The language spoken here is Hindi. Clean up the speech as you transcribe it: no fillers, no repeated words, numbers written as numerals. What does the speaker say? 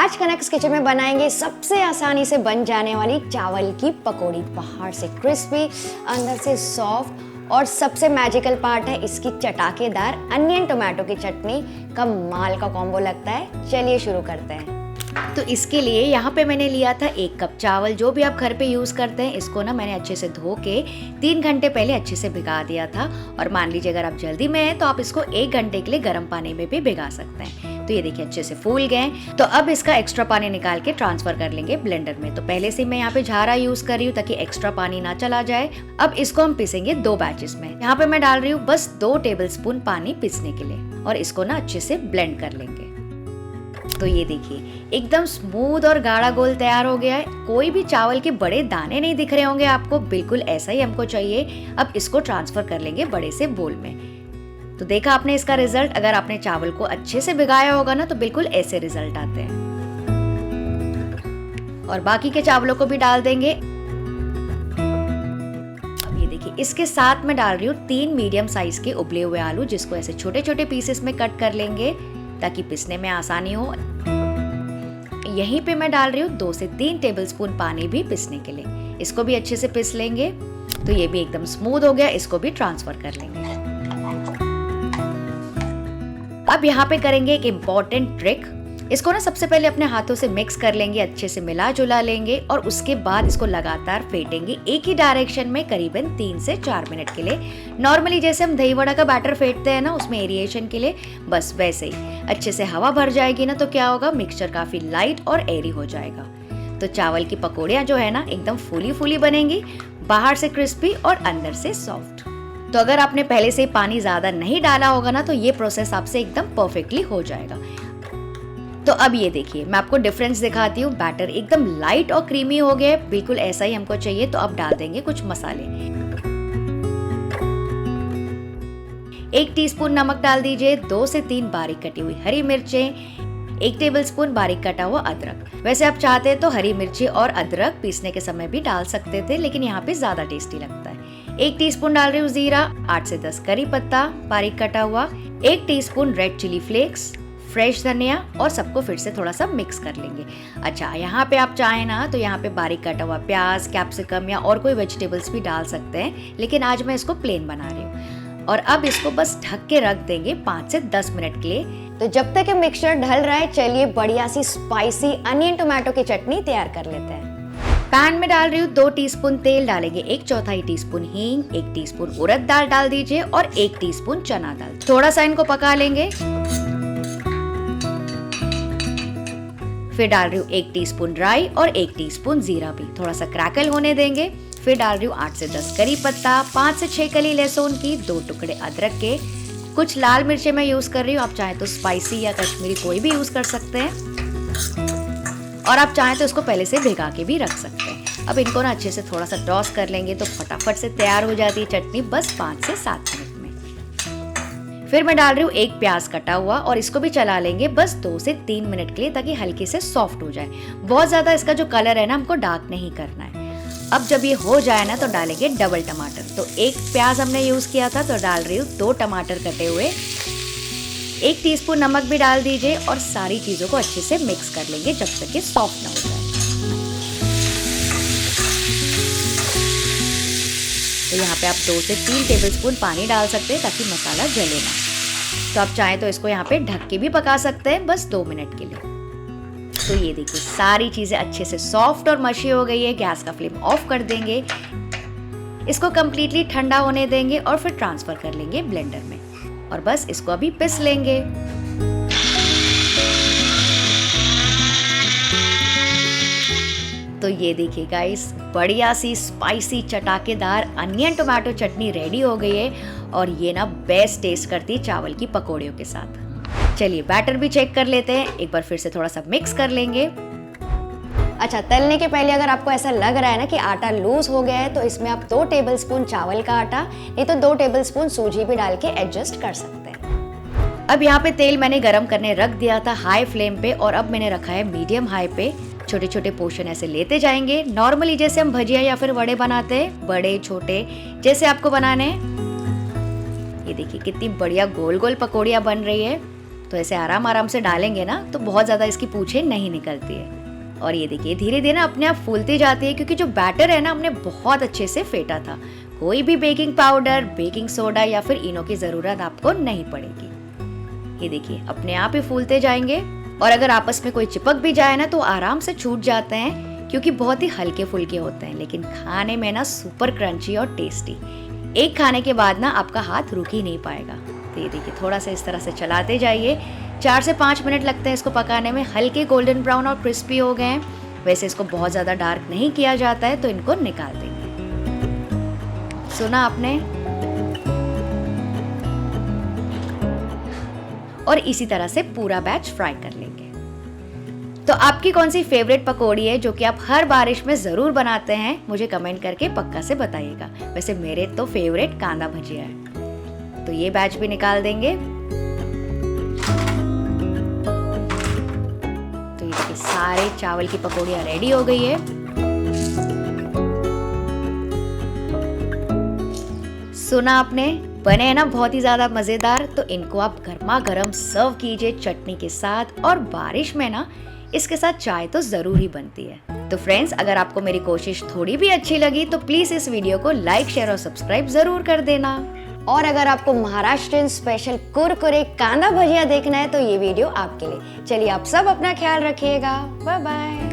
आज कनेक्स किचन में बनाएंगे सबसे आसानी से बन जाने वाली चावल की पकौड़ी। बाहर से क्रिस्पी, अंदर से सॉफ्ट और सबसे मैजिकल पार्ट है इसकी चटाकेदार अनियन टोमेटो की चटनी। कमाल का कॉम्बो लगता है। चलिए शुरू करते हैं। तो इसके लिए यहाँ पे मैंने लिया था 1 कप चावल। जो भी आप घर पे यूज़ करते हैं, इसको ना मैंने अच्छे से धो के 3 घंटे पहले अच्छे से भिगा दिया था। और मान लीजिए अगर आप जल्दी में हैं तो आप इसको 1 घंटे के लिए गर्म पानी में भी भिगा सकते हैं। तो ये देखिए अच्छे से फूल गए। तो अब इसका एक्स्ट्रा पानी निकाल के ट्रांसफर कर लेंगे ब्लेंडर में। तो पहले से मैं यहाँ पे झारा यूज कर रही हूँ ताकि एक्स्ट्रा पानी ना चला जाए। अब इसको हम पीसेंगे 2 बैचेस में। यहाँ पे मैं डाल रही हूँ बस 2 टेबलस्पून पानी पीसने के लिए और इसको ना अच्छे से ब्लेंड कर लेंगे। तो ये देखिए एकदम स्मूथ और गाढ़ा घोल तैयार हो गया है। कोई भी चावल के बड़े दाने नहीं दिख रहे होंगे आपको, बिल्कुल ऐसा ही हमको चाहिए। अब इसको ट्रांसफर कर लेंगे बड़े से बोल में। तो देखा आपने इसका रिजल्ट। अगर आपने चावल को अच्छे से भिगाया होगा ना तो बिल्कुल ऐसे रिजल्ट आते हैं। और बाकी के चावलों को भी डाल देंगे। अब ये देखिए इसके साथ मैं डाल रही हूँ 3 मीडियम साइज के उबले हुए आलू, जिसको ऐसे छोटे छोटे पीसेस में कट कर लेंगे ताकि पिसने में आसानी हो। यहीं पे मैं डाल रही हूँ 2 से 3 टेबलस्पून पानी भी पिसने के लिए। इसको भी अच्छे से पिस लेंगे। तो ये भी एकदम स्मूथ हो गया। इसको भी ट्रांसफर कर लेंगे। अब यहाँ पे करेंगे एक इम्पॉर्टेंट ट्रिक। इसको ना सबसे पहले अपने हाथों से मिक्स कर लेंगे, अच्छे से मिला जुला लेंगे और उसके बाद इसको लगातार फेंटेंगे एक ही डायरेक्शन में करीबन 3 से 4 मिनट के लिए। नॉर्मली जैसे हम दही वड़ा का बैटर फेंटते हैं ना, उसमें एरिएशन के लिए, बस वैसे ही। अच्छे से हवा भर जाएगी ना तो क्या होगा, मिक्सचर काफी लाइट और एयरी हो जाएगा। तो चावल की पकौड़ियाँ जो है ना एकदम फूली फूली बनेंगी, बाहर से क्रिस्पी और अंदर से सॉफ्ट। तो अगर आपने पहले से पानी ज्यादा नहीं डाला होगा ना तो ये प्रोसेस आपसे एकदम परफेक्टली हो जाएगा। तो अब ये देखिए मैं आपको डिफरेंस दिखाती हूँ। बैटर एकदम लाइट और क्रीमी हो गया, बिल्कुल ऐसा ही हमको चाहिए। तो अब डाल देंगे कुछ मसाले। 1 टीस्पून नमक डाल दीजिए, 2 से 3 बारीक कटी हुई हरी मिर्चें, 1 टेबलस्पून बारीक कटा हुआ अदरक। वैसे आप चाहते हैं तो हरी मिर्ची और अदरक पीसने के समय भी डाल सकते थे, लेकिन यहाँ पे ज्यादा टेस्टी लगता है। 1 टीस्पून डाल रही हूँ जीरा, 8 से 10 करी पत्ता बारीक कटा हुआ, 1 teaspoon red chili flakes, fresh धनिया और सबको फिर से थोड़ा सा मिक्स कर लेंगे। अच्छा, यहाँ पे आप चाहें ना तो यहाँ पे बारीक कटा हुआ प्याज, कैप्सिकम या और कोई वेजिटेबल्स भी डाल सकते हैं, लेकिन आज मैं इसको प्लेन बना रही हूँ। और अब इसको बस ढक के रख देंगे 5 से 10 मिनट के लिए। तो जब तक ये मिक्सचर ढल रहा है, चलिए बढ़िया सी स्पाइसी अनियन टोमेटो की चटनी तैयार कर लेते हैं। पैन में डाल रही हूँ 2 टीस्पून तेल, डालेंगे 1/4 टीस्पून हींग, 1 टीस्पून उड़द दाल डाल दीजिए और 1 टीस्पून चना दाल। थोड़ा सा इनको पका लेंगे। फिर डाल रही हूँ 1 टीस्पून राई और 1 टीस्पून जीरा भी, थोड़ा सा क्रैकल होने देंगे। फिर डाल रही हूँ 8 से 10 करी पत्ता, 5 से 6 कली लहसुन की, 2 टुकड़े अदरक के, कुछ लाल मिर्चें मैं यूज कर रही हूँ। आप चाहें तो स्पाइसी या कश्मीरी कोई भी यूज कर सकते हैं, और आप चाहें तो इसको पहले से भिगा के भी रख सकते हैं। अब इनको ना अच्छे से थोड़ा सा टॉस कर लेंगे तो फटाफट से तैयार हो जाती है चटनी, बस 5 से 7 मिनट में। फिर मैं डाल रही हूँ 1 प्याज कटा हुआ और इसको भी चला लेंगे बस 2 से 3 मिनट के लिए ताकि हल्के से सॉफ्ट हो जाए। बहुत ज्यादा इसका जो कलर है ना हमको डार्क नहीं करना है। अब जब ये हो जाए ना तो डालेंगे डबल टमाटर। तो 1 प्याज हमने यूज किया था तो डाल रही हूँ 2 टमाटर कटे हुए, 1 टीस्पून नमक भी डाल दीजिए और सारी चीजों को अच्छे से मिक्स कर लेंगे जब तक ये सॉफ्ट ना हो जाए। तो यहाँ पे आप 2 से 3 टेबलस्पून पानी डाल सकते हैं ताकि मसाला जले ना। तो आप चाहें तो इसको यहाँ पे ढक के भी पका सकते हैं बस 2 मिनट के लिए। तो ये देखिए सारी चीजें अच्छे से सॉफ्ट और मशी हो गई है। गैस का फ्लेम ऑफ कर देंगे, इसको कंप्लीटली ठंडा होने देंगे और फिर ट्रांसफर कर लेंगे ब्लेंडर में और बस इसको अभी पिस लेंगे। तो ये देखिए गाइस, बढ़िया सी स्पाइसी चटाकेदार अनियन टोमेटो चटनी रेडी हो गई है और ये ना बेस्ट टेस्ट करती है चावल की पकौड़ियों के साथ। चलिए बैटर भी चेक कर लेते हैं, एक बार फिर से थोड़ा सा मिक्स कर लेंगे। अच्छा, तलने के पहले अगर आपको ऐसा लग रहा है ना कि आटा लूज हो गया है तो इसमें आप 2 टेबलस्पून चावल का आटा नहीं तो 2 टेबलस्पून सूजी भी डाल के एडजस्ट कर सकते हैं। अब यहाँ पे तेल मैंने गरम करने रख दिया था हाई फ्लेम पे और अब मैंने रखा है मीडियम हाई पे। छोटे छोटे पोर्शन ऐसे लेते जाएंगे, नॉर्मली जैसे हम भजिया या फिर वड़े बनाते हैं, बड़े छोटे जैसे आपको बनाने हैं। ये देखिए कितनी बढ़िया गोल गोल पकौड़ियाँ बन रही है। तो ऐसे आराम आराम से डालेंगे ना तो बहुत ज़्यादा इसकी पूंछें नहीं निकलती है। और ये देखिए धीरे धीरे ना अपने आप फूलती जाती है, क्योंकि जो बैटर है ना हमने बहुत अच्छे से फेंटा था। कोई भी बेकिंग पाउडर, बेकिंग सोडा या फिर इनो की ज़रूरत आपको नहीं पड़ेगी। ये देखिए अपने आप ही फूलते जाएंगे। और अगर आपस में कोई चिपक भी जाए ना तो आराम से छूट जाते हैं, क्योंकि बहुत ही हल्के फुल्के होते हैं, लेकिन खाने में ना सुपर क्रंची और टेस्टी। एक खाने के बाद ना आपका हाथ रुक ही नहीं पाएगा। तो ये देखिए थोड़ा सा इस तरह से चलाते जाइए। 4 से 5 मिनट लगते हैं इसको पकाने में। हल्के गोल्डन ब्राउन और क्रिस्पी हो गए हैं। वैसे इसको बहुत ज़्यादा डार्क नहीं किया जाता है, तो इनको निकाल देंगे। सुना आपने? और इसी तरह से पूरा बैच फ्राई कर लेंगे। तो आपकी कौन सी फेवरेट पकौड़ी है जो कि आप हर बारिश में ज़रूर बनाते हैं? मुझे कमेंट करके पक्का से बताइएगा। वैसे मेरे तो फेवरेट कांदा भजिया है। तो ये बैच भी निकाल देंगे। तो ये सारे चावल की पकौड़ियाँ रेडी हो गई है। सुना आपने? बने हैं ना बहुत ही ज़्यादा मज़ेदार। तो इनको आप गर्मा गर्म सर्व कीजिए चटनी के साथ। और बारिश में ना इसके साथ चाय तो ज़रूर ही बनती है। तो फ्रेंड्स, अगर आपको मेरी कोशिश थोड़ी भी अच्छी लगी तो प्लीज़ इस वीडियो को लाइक, शेयर और सब्सक्राइब ज़रूर कर देना। और अगर आपको महाराष्ट्रियन स्पेशल कुरकुरे कांदा भजिया देखना है तो ये वीडियो आपके लिए। चलिए आप सब अपना ख्याल रखिएगा। Bye bye.